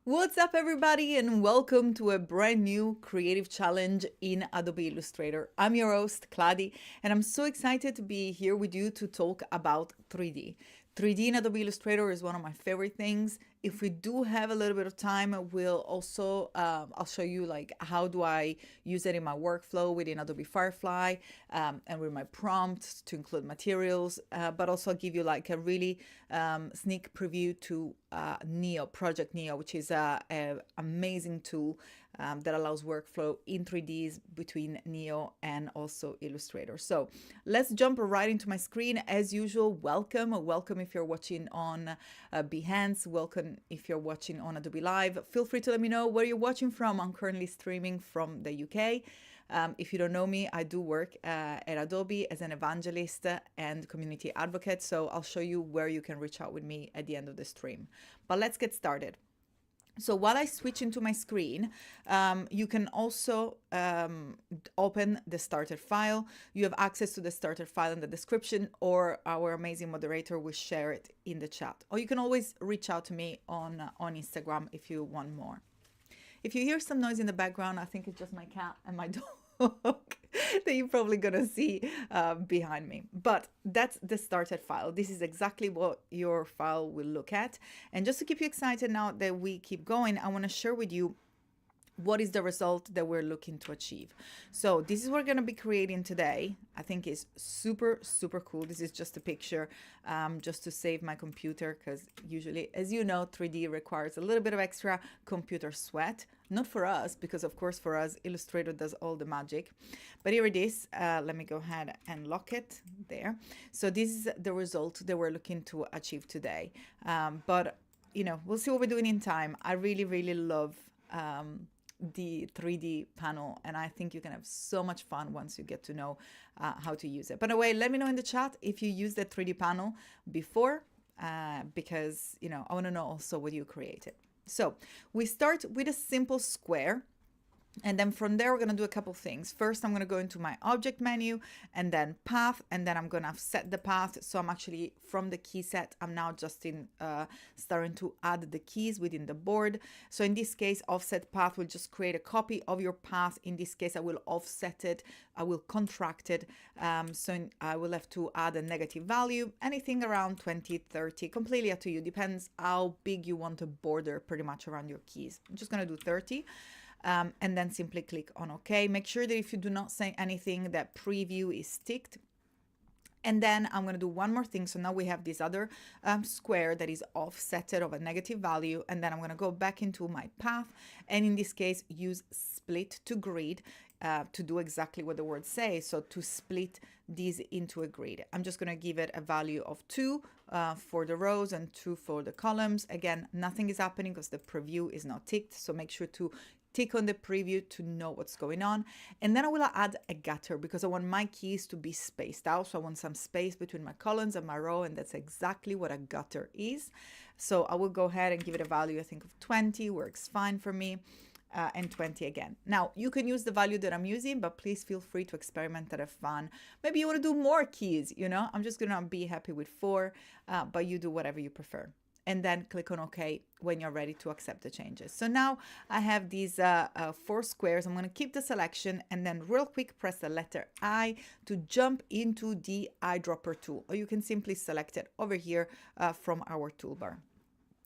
What's up, everybody, and welcome to a brand new creative challenge in Adobe Illustrator. I'm your host, Kladi, and I'm so excited to be here with you to talk about 3D. 3D in Adobe Illustrator is one of my favorite things. If we do have a little bit of time, we'll also, I'll show you like how do I use it in my workflow within Adobe Firefly and with my prompts to include materials, but also give you like a really sneak preview to Neo, Project Neo, which is a amazing tool that allows workflow in 3Ds between Neo and also Illustrator. So let's jump right into my screen. As usual, welcome if you're watching on Behance, welcome if you're watching on Adobe Live. Feel free to let me know where you're watching from. I'm currently streaming from the UK. If you don't know me, I do work at Adobe as an evangelist and community advocate, so I'll show you where you can reach out with me at the end of the stream. But let's get started. So while I switch into my screen, you can also open the starter file. You have access to the starter file in the description, or our amazing moderator will share it in the chat. Or you can always reach out to me on Instagram if you want more. If you hear some noise in the background, I think it's just my cat and my dog that you're probably gonna see behind me. But that's the started file. This is exactly what your file will look at. And just to keep you excited now that we keep going, I want to share with you what is the result that we're looking to achieve. So this is what we're going to be creating today. I think is super cool. This is just a picture just to save my computer, because usually, as you know, 3D requires a little bit of extra computer sweat. Not for us, because of course for us Illustrator does all the magic. But here it is. Let me go ahead and lock it there. So this is the result that we're looking to achieve today. But you know, we'll see what we're doing in time. I really love the 3D panel, and I think you can have so much fun once you get to know how to use it. By the way, let me know in the chat if you used the 3D panel before, because you know, I want to know also what you created. So we start with a simple square. And then from there, we're going to do a couple things. First, I'm going to go into my object menu and then path, and then I'm going to set the path. So I'm actually from the key set, I'm now just starting to add the keys within the board. So in this case, offset path will just create a copy of your path. In this case, I will offset it. I will contract it. I will have to add a negative value, anything around 20, 30, completely up to you. Depends how big you want a border pretty much around your keys. I'm just going to do 30. And then simply click on OK. Make sure that if you do not say anything, that preview is ticked. And then I'm going to do one more thing. So now we have this other square that is offsetted of a negative value. And then I'm going to go back into my path. And in this case, use split to grid to do exactly what the word says. So to split these into a grid. I'm just going to give it a value of 2 for the rows and 2 for the columns. Again, nothing is happening because the preview is not ticked. So make sure to tick on the preview to know what's going on. And then I will add a gutter because I want my keys to be spaced out. So I want some space between my columns and my row, and that's exactly what a gutter is. So I will go ahead and give it a value, I think of 20, works fine for me. And 20 again. Now you can use the value that I'm using, but please feel free to experiment and have fun. Maybe you want to do more keys, you know, I'm just gonna be happy with 4, but you do whatever you prefer. And then click on OK when you're ready to accept the changes. So now I have these 4 squares. I'm going to keep the selection and then real quick press the letter I to jump into the eyedropper tool. Or you can simply select it over here from our toolbar.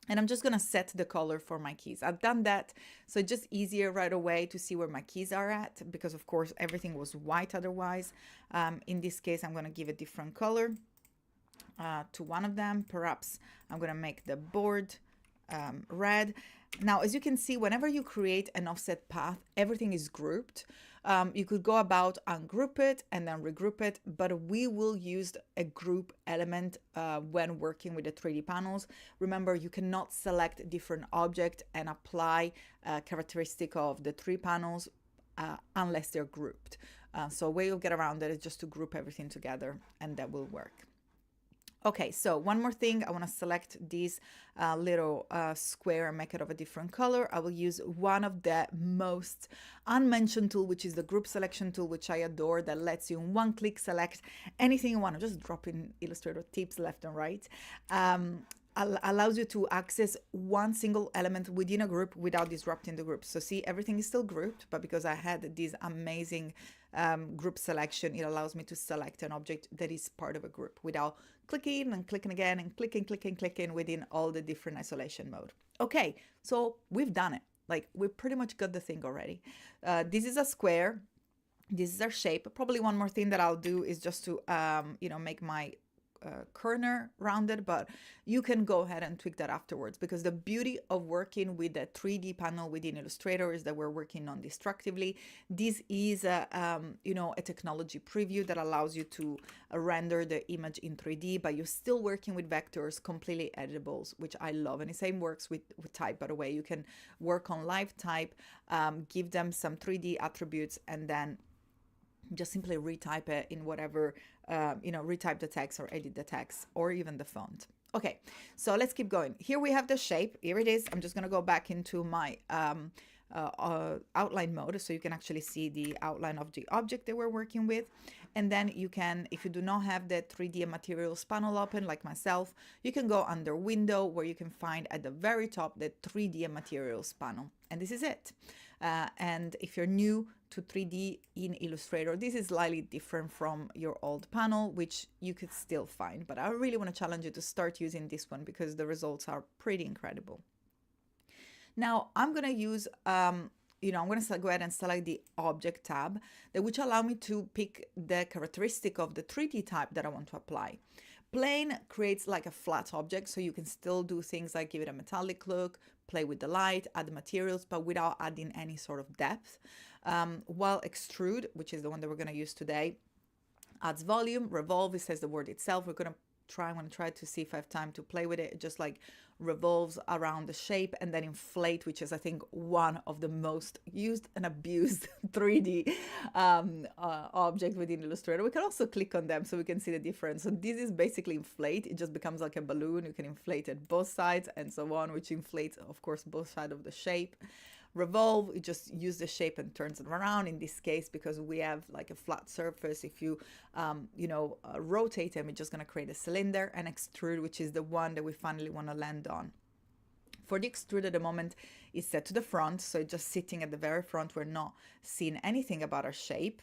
And I'm just going to set the color for my keys. I've done that, so it's just easier right away to see where my keys are at, because of course everything was white otherwise. In this case, I'm going to give a different color to one of them. Perhaps I'm going to make the board red. Now, as you can see, whenever you create an offset path, everything is grouped. You could go about ungroup it and then regroup it, but we will use a group element when working with the 3D panels. Remember, you cannot select different object and apply characteristic of the 3 panels unless they're grouped. So a way you'll get around it is just to group everything together, and that will work. Okay, so one more thing, I want to select this little square and make it of a different color. I will use one of the most unmentioned tool, which is the group selection tool, which I adore, that lets you in one click select anything you want. I'm just dropping Illustrator tips left and right. allows you to access one single element within a group without disrupting the group. So see, everything is still grouped, but because I had this amazing group selection, it allows me to select an object that is part of a group without clicking and clicking again and clicking within all the different isolation mode. Okay, so we've done it. Like, we pretty much got the thing already. This is a square. This is our shape. Probably one more thing that I'll do is just to, make my corner rounded, but you can go ahead and tweak that afterwards, because the beauty of working with the 3D panel within Illustrator is that we're working non-destructively. This is a technology preview that allows you to render the image in 3D, but you're still working with vectors, completely editables, which I love. And the same works with type, by the way. You can work on live type, give them some 3D attributes, and then just simply retype it in whatever, retype the text or edit the text or even the font. Okay, so let's keep going. Here we have the shape. Here it is. I'm just going to go back into my outline mode so you can actually see the outline of the object that we're working with. And then you can, if you do not have the 3D materials panel open like myself, you can go under window, where you can find at the very top the 3D materials panel. And this is it. And if you're new to 3D in Illustrator, this is slightly different from your old panel, which you could still find. But I really want to challenge you to start using this one, because the results are pretty incredible. Now I'm going to use, I'm going to go ahead and select the Object tab, which allow me to pick the characteristic of the 3D type that I want to apply. Plain creates like a flat object, so you can still do things like give it a metallic look, play with the light, add the materials, but without adding any sort of depth. While Extrude, which is the one that we're going to use today, adds volume. Revolve, it says the word itself. I'm going to try to see if I have time to play with it. It just like revolves around the shape. And then Inflate, which is I think one of the most used and abused 3D objects within Illustrator. We can also click on them so we can see the difference. So this is basically Inflate. It just becomes like a balloon. You can inflate it both sides and so on, which inflates, of course, both sides of the shape. Revolve, you just use the shape and turns it around. In this case, because we have like a flat surface, if you rotate them, it's just going to create a cylinder. And Extrude, which is the one that we finally want to land on. For the Extrude at the moment, it's set to the front, so it's just sitting at the very front. We're not seeing anything about our shape.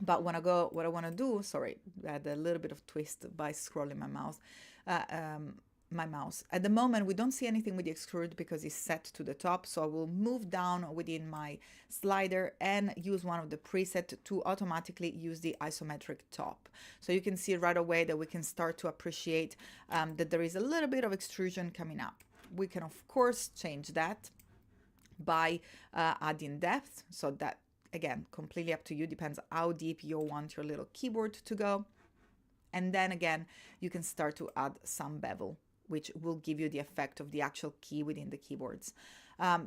But what I want to do, sorry, I had a little bit of twist by scrolling my mouse. At the moment, we don't see anything with the Extrude because it's set to the top. So I will move down within my slider and use one of the presets to automatically use the isometric top. So you can see right away that we can start to appreciate that there is a little bit of extrusion coming up. We can, of course, change that by adding depth. So that, again, completely up to you. Depends how deep you want your little keyboard to go. And then again, you can start to add some bevel, which will give you the effect of the actual key within the keyboards.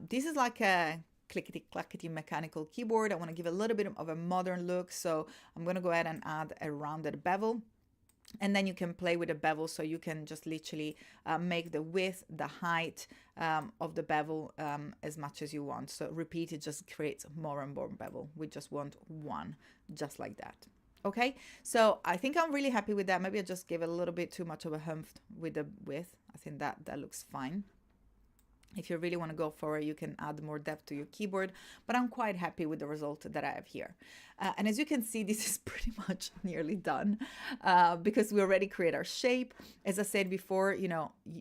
This is like a clickety-clackety mechanical keyboard. I want to give a little bit of a modern look, so I'm going to go ahead and add a rounded bevel. And then you can play with the bevel, so you can just literally make the width, the height of the bevel as much as you want. So repeat, it just creates more and more bevel. We just want one, just like that. Okay, so I think I'm really happy with that. Maybe I just gave it a little bit too much of a humph with the width. I think that looks fine. If you really want to go for it, you can add more depth to your keyboard, but I'm quite happy with the result that I have here. And as you can see, this is pretty much nearly done because we already create our shape. As I said before,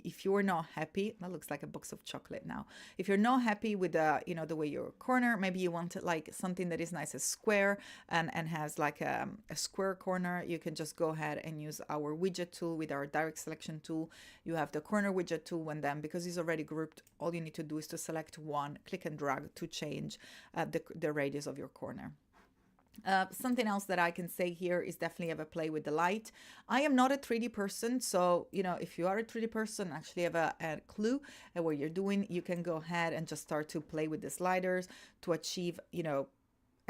if you're not happy, that looks like a box of chocolate now. If you're not happy with the way your corner, maybe you want like something that is nice as square and has like a square corner, you can just go ahead and use our widget tool with our direct selection tool. You have the corner widget tool, and then because it's already grouped, all you need to do is to select one, click and drag to change the radius of your corner. Something else that I can say here is definitely have a play with the light. I am not a 3D person, so if you are a 3D person, actually have a clue at what you're doing, you can go ahead and just start to play with the sliders to achieve a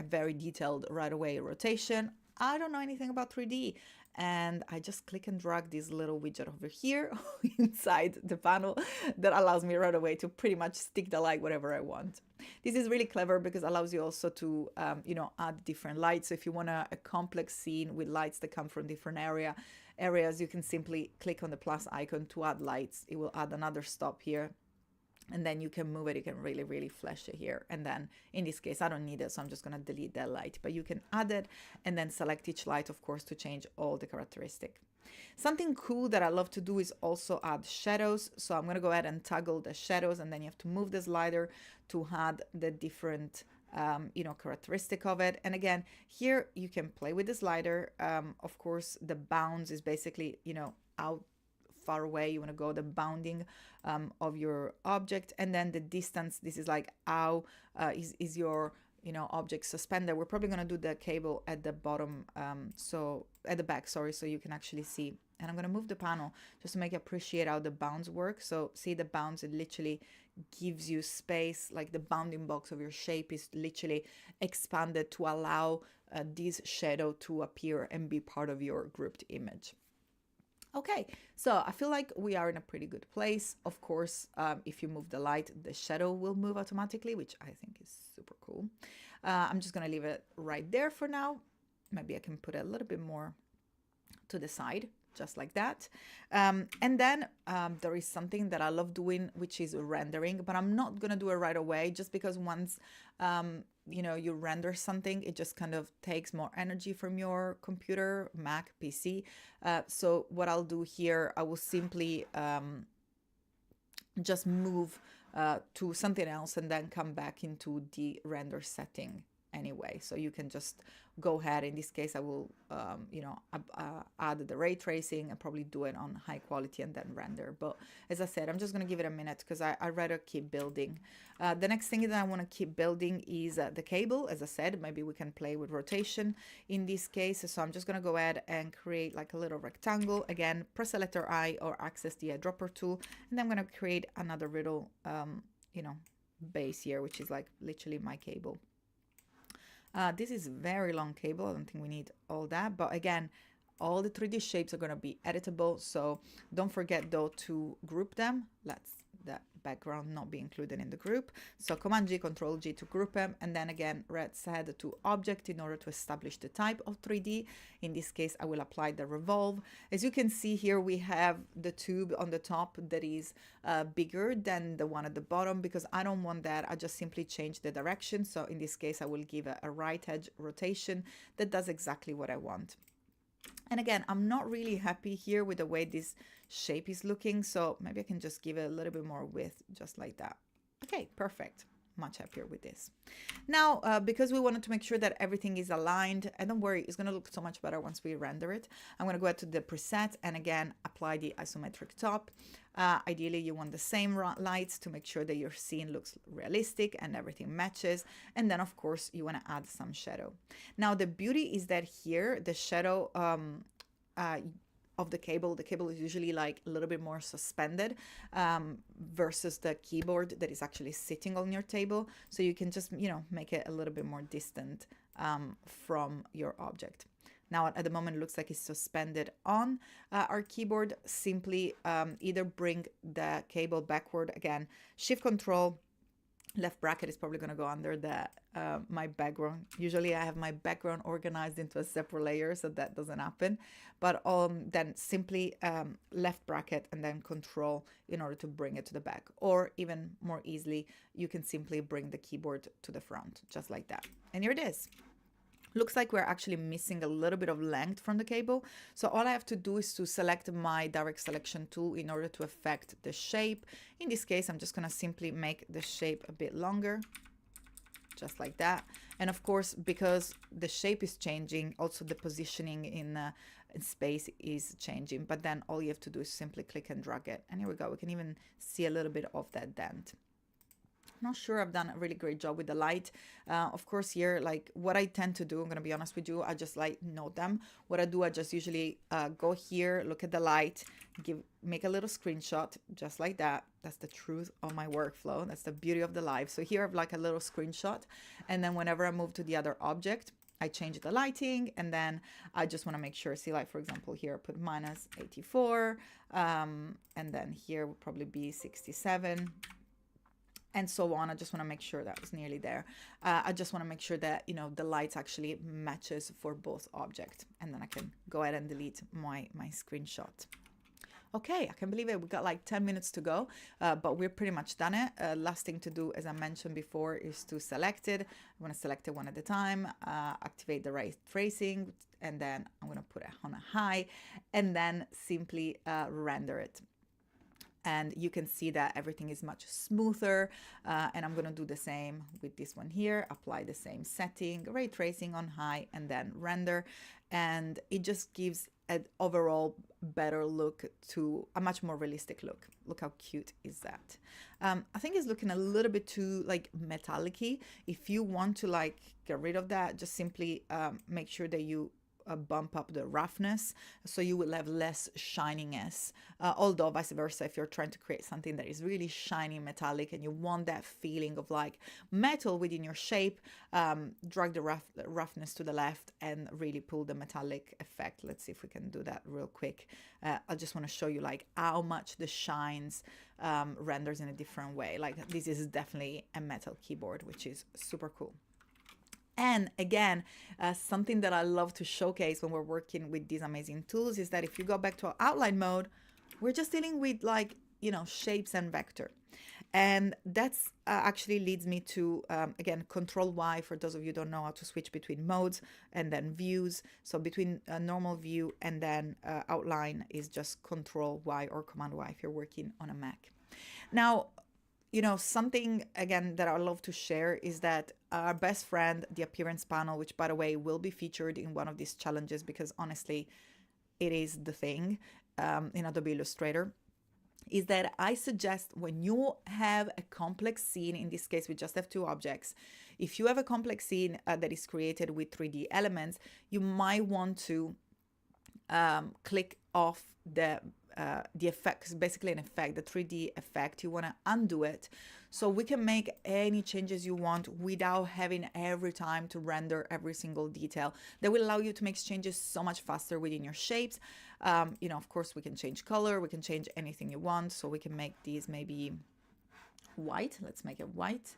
very detailed right away rotation. I don't know anything about 3D, and I just click and drag this little widget over here inside the panel that allows me right away to pretty much stick the light whatever I want. This is really clever because it allows you also to, add different lights. So if you want a complex scene with lights that come from different area, areas, you can simply click on the plus icon to add lights. It will add another stop here, and then you can move it. You can really flesh it here. And then in this case, I don't need it, so I'm just going to delete that light, but you can add it and then select each light, of course, to change all the characteristic. Something cool that I love to do is also add shadows. So I'm going to go ahead and toggle the shadows, and then you have to move the slider to add the different characteristic of it. And again, here you can play with the slider. Of course, the bounds is basically, out far away you want to go, the bounding of your object, and then the distance, this is like how is your object suspended. We're probably going to do the cable at the bottom, so at the back, sorry, so you can actually see. And I'm going to move the panel just to make you appreciate how the bounds work. So see the bounds, it literally gives you space, like the bounding box of your shape is literally expanded to allow this shadow to appear and be part of your grouped image. Okay, so I feel like we are in a pretty good place. Of course, if you move the light, the shadow will move automatically, which I think is super cool. I'm just gonna leave it right there for now. Maybe I can put a little bit more to the side, just like that. And then there is something that I love doing, which is rendering, but I'm not gonna do it right away, just because once you render something, it just kind of takes more energy from your computer, Mac, PC. So what I'll do here, I will simply just move to something else and then come back into the render setting anyway. So you can just go ahead. In this case, I will, add the ray tracing and probably do it on high quality and then render. But as I said, I'm just going to give it a minute because I'd rather keep building. The next thing that I want to keep building is the cable. As I said, maybe we can play with rotation in this case. So I'm just going to go ahead and create like a little rectangle. Again, press the letter I or access the eyedropper tool. And then I'm going to create another little, base here, which is like literally my cable. This is very long cable. I don't think we need all that. But again, all the 3D shapes are going to be editable. So don't forget, though, to group them. Let's the background not be included in the group. So Command G, Control G to group them. And then again, head to Object in order to establish the type of 3D. In this case, I will apply the revolve. As you can see here, we have the tube on the top that is bigger than the one at the bottom, because I don't want that. I just simply change the direction. So in this case, I will give a right edge rotation that does exactly what I want. And again, I'm not really happy here with the way this shape is looking, so maybe I can just give it a little bit more width, just like that. Okay, perfect. Much happier with this. Now, because we wanted to make sure that everything is aligned, and don't worry, it's going to look so much better once we render it. I'm going to go ahead to the preset and again, apply the isometric top. Ideally, you want the same lights to make sure that your scene looks realistic and everything matches. And then, of course, you want to add some shadow. Now, the beauty is that here, the shadow of the cable is usually like a little bit more suspended versus the keyboard that is actually sitting on your table. So you can just, make it a little bit more distant from your object. Now, at the moment, it looks like it's suspended on our keyboard. Simply either bring the cable backward. Again, Shift Control, left bracket is probably going to go under the my background. Usually I have my background organized into a separate layer, so that doesn't happen. But then simply left bracket and then Control in order to bring it to the back. Or even more easily, you can simply bring the keyboard to the front, just like that. And here it is. Looks like we're actually missing a little bit of length from the cable. So all I have to do is to select my direct selection tool in order to affect the shape. In this case, I'm just going to simply make the shape a bit longer, just like that. And of course, because the shape is changing, also the positioning in space is changing. But then all you have to do is simply click and drag it. And here we go. We can even see a little bit of that dent. Not sure I've done a really great job with the light. Of course, here, like what I tend to do, I'm going to be honest with you, I just like note them. What I do, I just usually go here, look at the light, make a little screenshot, just like that. That's the truth of my workflow. That's the beauty of the live. So here I have like a little screenshot. And then whenever I move to the other object, I change the lighting, and then I just want to make sure, see, like for example, here I put -84, and then here would probably be 67. and so on. I just want to make sure that was nearly there. I just want to make sure that, you know, the lights actually matches for both objects. And then I can go ahead and delete my screenshot. Okay, I can believe it. We got like 10 minutes to go, but we're pretty much done it. Last thing to do, as I mentioned before, is to select it. I'm going to select it one at a time, activate the ray tracing, and then I'm going to put it on a high, and then simply render it. And you can see that everything is much smoother, and I'm going to do the same with this one here. Apply the same setting, ray tracing on high, and then render, and it just gives an overall better look, to a much more realistic look. Look how cute is that. I think it's looking a little bit too like metallic-y. If you want to like get rid of that, just simply make sure that you bump up the roughness, so you will have less shininess. Although vice versa, if you're trying to create something that is really shiny metallic and you want that feeling of like metal within your shape, drag the roughness to the left and really pull the metallic effect. Let's see if we can do that real quick. I just want to show you like how much the shines renders in a different way. Like this is definitely a metal keyboard, which is super cool. And again, something that I love to showcase when we're working with these amazing tools is that if you go back to our outline mode, we're just dealing with like, you know, shapes and vector. And that's actually leads me to, again, Control Y for those of you who don't know how to switch between modes, and then views. So between normal view and then outline is just Control Y or Command Y if you're working on a Mac. Now, you know, something again that I love to share is that our best friend, the appearance panel, which by the way will be featured in one of these challenges because honestly, it is the thing in Adobe Illustrator, is that I suggest when you have a complex scene, in this case we just have two objects, if you have a complex scene that is created with 3D elements, you might want to click off the effect, 'cause basically an effect, the 3D effect. You want to undo it so we can make any changes you want without having every time to render every single detail. That will allow you to make changes so much faster within your shapes. You know, of course, we can change color, we can change anything you want. So we can make these maybe white. Let's make it white.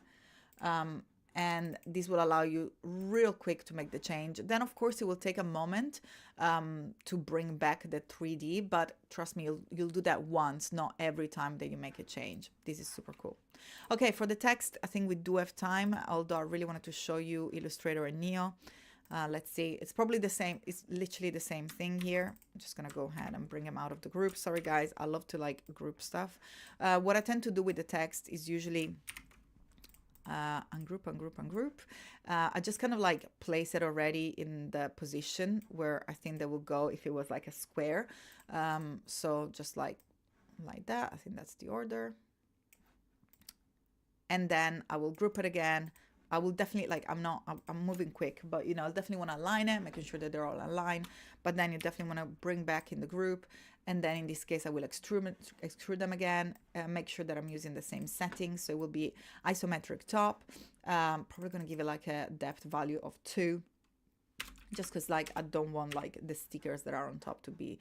And this will allow you real quick to make the change. Then of course it will take a moment to bring back the 3D, but trust me, you'll do that once, not every time that you make a change. This is super cool. Okay, for the text, I think we do have time, although I really wanted to show you Illustrator and Neo. Let's see, it's probably the same, it's literally the same thing here. I'm just gonna go ahead and bring them out of the group. Sorry guys, I love to like group stuff. What I tend to do with the text is usually ungroup. I just kind of like place it already in the position where I think they will go if it was like a square. So just like that, I think that's the order. And then I will group it again. I will definitely like, I'm moving quick, but you know, I'll definitely want to align it, making sure that they're all aligned, but then you definitely want to bring back in the group. And then in this case, I will extrude them again, make sure that I'm using the same settings. So it will be isometric top, probably going to give it like a depth value of 2, just because like I don't want like the stickers that are on top to be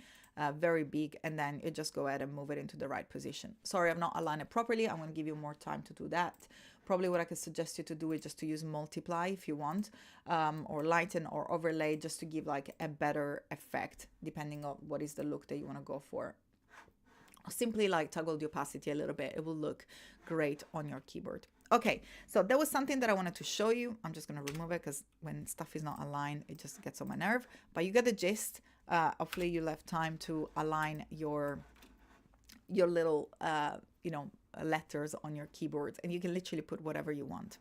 very big, and then you just go ahead and move it into the right position. Sorry, I've not aligned it properly. I'm going to give you more time to do that. Probably what I could suggest you to do is just to use multiply if you want, or lighten or overlay, just to give like a better effect depending on what is the look that you want to go for. Simply like toggle the opacity a little bit. It will look great on your keyboard. Okay, so that was something that I wanted to show you. I'm just going to remove it because when stuff is not aligned, it just gets on my nerve. But you get the gist. Hopefully you'll have time to align your little, you know, letters on your keyboards, and you can literally put whatever you want.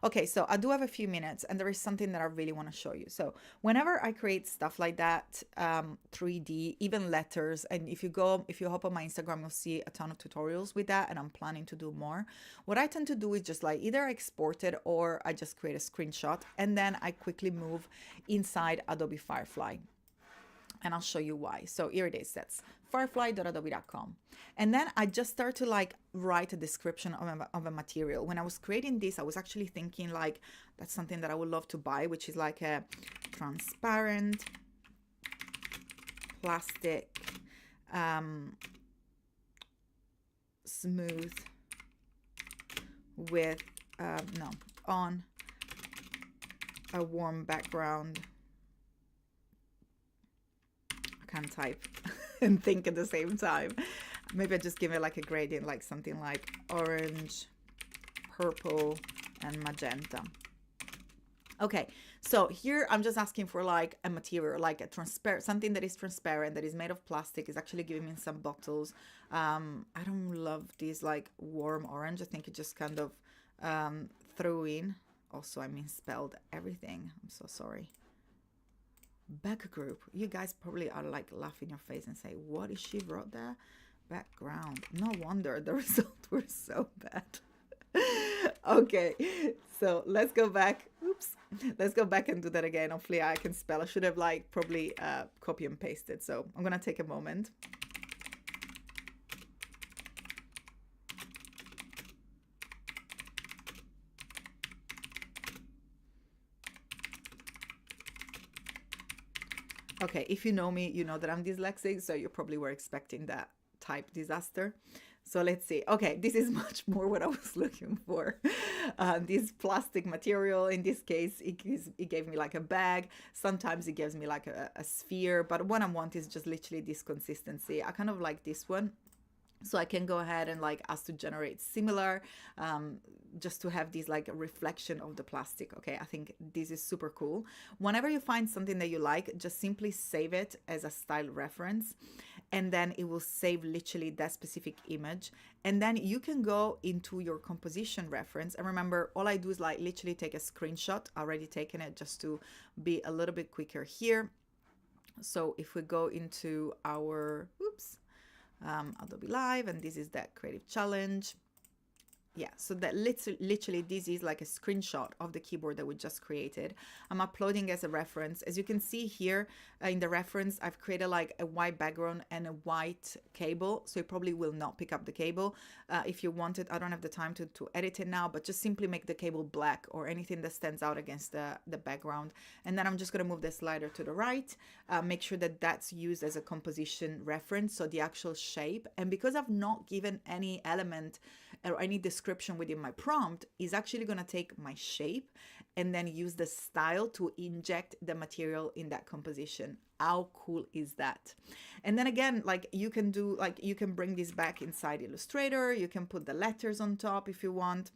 Okay, so I do have a few minutes, and there is something that I really want to show you. So whenever I create stuff like that, 3D, even letters, and if you hop on my Instagram, you'll see a ton of tutorials with that, and I'm planning to do more. What I tend to do is just like either I export it or I just create a screenshot, and then I quickly move inside Adobe Firefly. And I'll show you why. So here it is, that's firefly.adobe.com. And then I just start to like write a description of a material. When I was creating this, I was actually thinking like, that's something that I would love to buy, which is like a transparent plastic, smooth with, no, on a warm background. I can't type and think at the same time. Maybe I just give it like a gradient, like something like orange, purple, and magenta. Okay, so here I'm just asking for like a material, like a transparent, something that is transparent, that is made of plastic. Is actually giving me some bottles. I don't love this like warm orange. I think it just kind of threw in. Also, I misspelled everything. I'm so sorry. Back group. You guys probably are like laughing your face and say, what is she wrote there? Background. No wonder the results were so bad. Okay, so let's go back. Oops. Let's go back and do that again. Hopefully I can spell. I should have like probably copy and pasted. So I'm gonna take a moment. Okay, if you know me, you know that I'm dyslexic, so you probably were expecting that type disaster. So let's see. Okay, this is much more what I was looking for. This plastic material, in this case, it gave me like a bag. Sometimes it gives me like a sphere, but what I want is just literally this consistency. I kind of like this one. So I can go ahead and like ask to generate similar, just to have this like a reflection of the plastic. Okay, I think this is super cool. Whenever you find something that you like, just simply save it as a style reference, and then it will save literally that specific image. And then you can go into your composition reference. And remember, all I do is like literally take a screenshot, already taken it just to be a little bit quicker here. So if we go into our, oops, Adobe Live, and this is that creative challenge. Yeah, so that literally this is like a screenshot of the keyboard that we just created. I'm uploading as a reference. As you can see here in the reference, I've created like a white background and a white cable, so it probably will not pick up the cable. If you want it, I don't have the time to edit it now, but just simply make the cable black or anything that stands out against the background. And then I'm just going to move the slider to the right, make sure that that's used as a composition reference, so the actual shape. And because I've not given any element or any description within my prompt, is actually going to take my shape and then use the style to inject the material in that composition. How cool is that? And then again, like you can do, like you can bring this back inside Illustrator. You can put the letters on top if you want.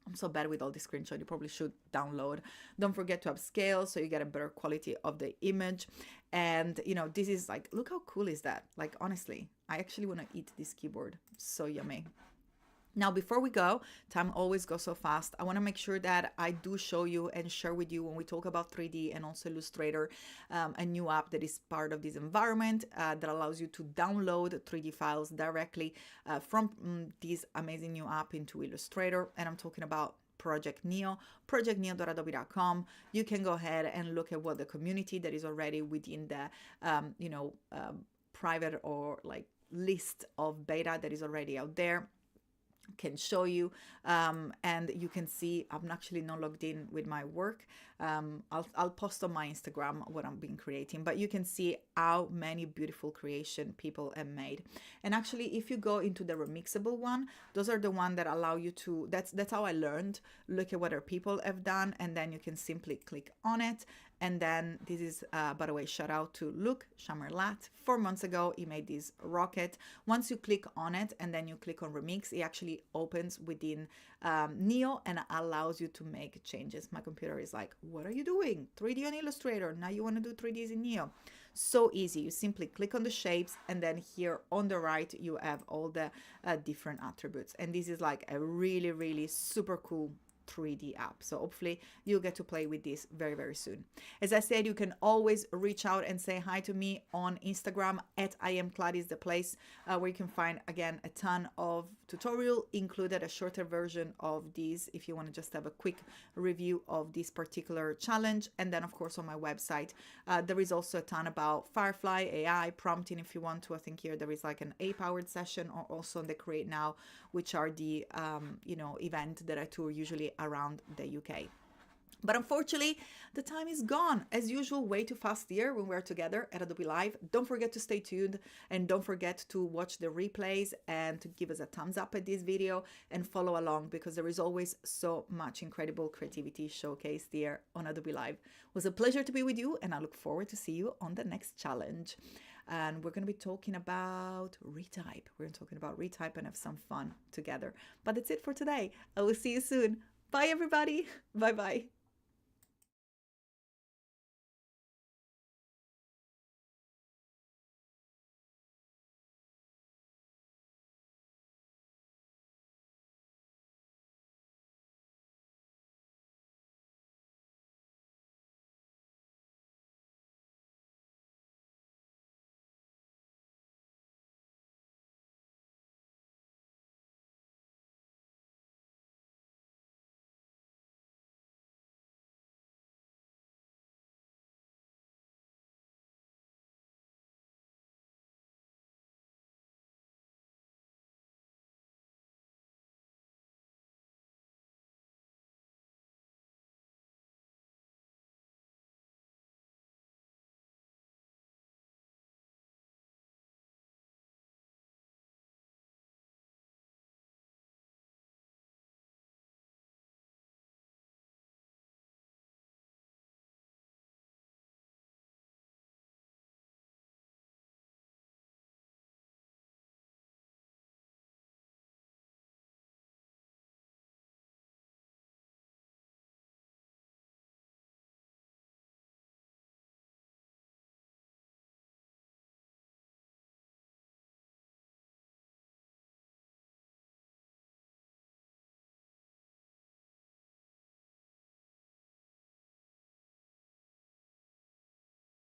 I'm so bad with all the screenshots. You probably should download. Don't forget to upscale so you get a better quality of the image. And you know, this is like, look how cool is that? Like, honestly, I actually want to eat this keyboard. So yummy. Now, before we go, time always goes so fast. I want to make sure that I do show you and share with you when we talk about 3D and also Illustrator, a new app that is part of this environment that allows you to download 3D files directly from this amazing new app into Illustrator. And I'm talking about Project Neo, projectneo.adobe.com. You can go ahead and look at what the community that is already within the, private or like list of beta that is already out there can show you, and you can see I'm actually not logged in with my work. I'll post on my Instagram what I've been creating, but you can see how many beautiful creation people have made. And actually, if you go into the remixable one, those are the one that allow you to, that's how I learned. Look at what other people have done, and then you can simply click on it. And then this is, by the way, shout out to Luke Chamerlat. 4 months ago, he made this rocket. Once you click on it and then you click on Remix, it actually opens within Neo and allows you to make changes. My computer is like, what are you doing? 3D on Illustrator. Now you want to do 3Ds in Neo. So easy. You simply click on the shapes, and then here on the right, you have all the different attributes. And this is like a really, really super cool 3D app. So hopefully you'll get to play with this very, very soon. As I said, you can always reach out and say hi to me on Instagram at @IamKladi is the place where you can find, again, a ton of tutorial, included a shorter version of these if you want to just have a quick review of this particular challenge. And then of course on my website, there is also a ton about Firefly, AI, prompting if you want to. I think here there is like an AI-powered session, or also on the Create Now, which are the event that I tour usually around the UK. But unfortunately, the time is gone. As usual, way too fast here when we're together at Adobe Live. Don't forget to stay tuned and don't forget to watch the replays and to give us a thumbs up at this video and follow along because there is always so much incredible creativity showcased here on Adobe Live. It was a pleasure to be with you and I look forward to see you on the next challenge. And we're going to be talking about retype. We're talking about retype and have some fun together. But that's it for today. I will see you soon. Bye, everybody. Bye-bye.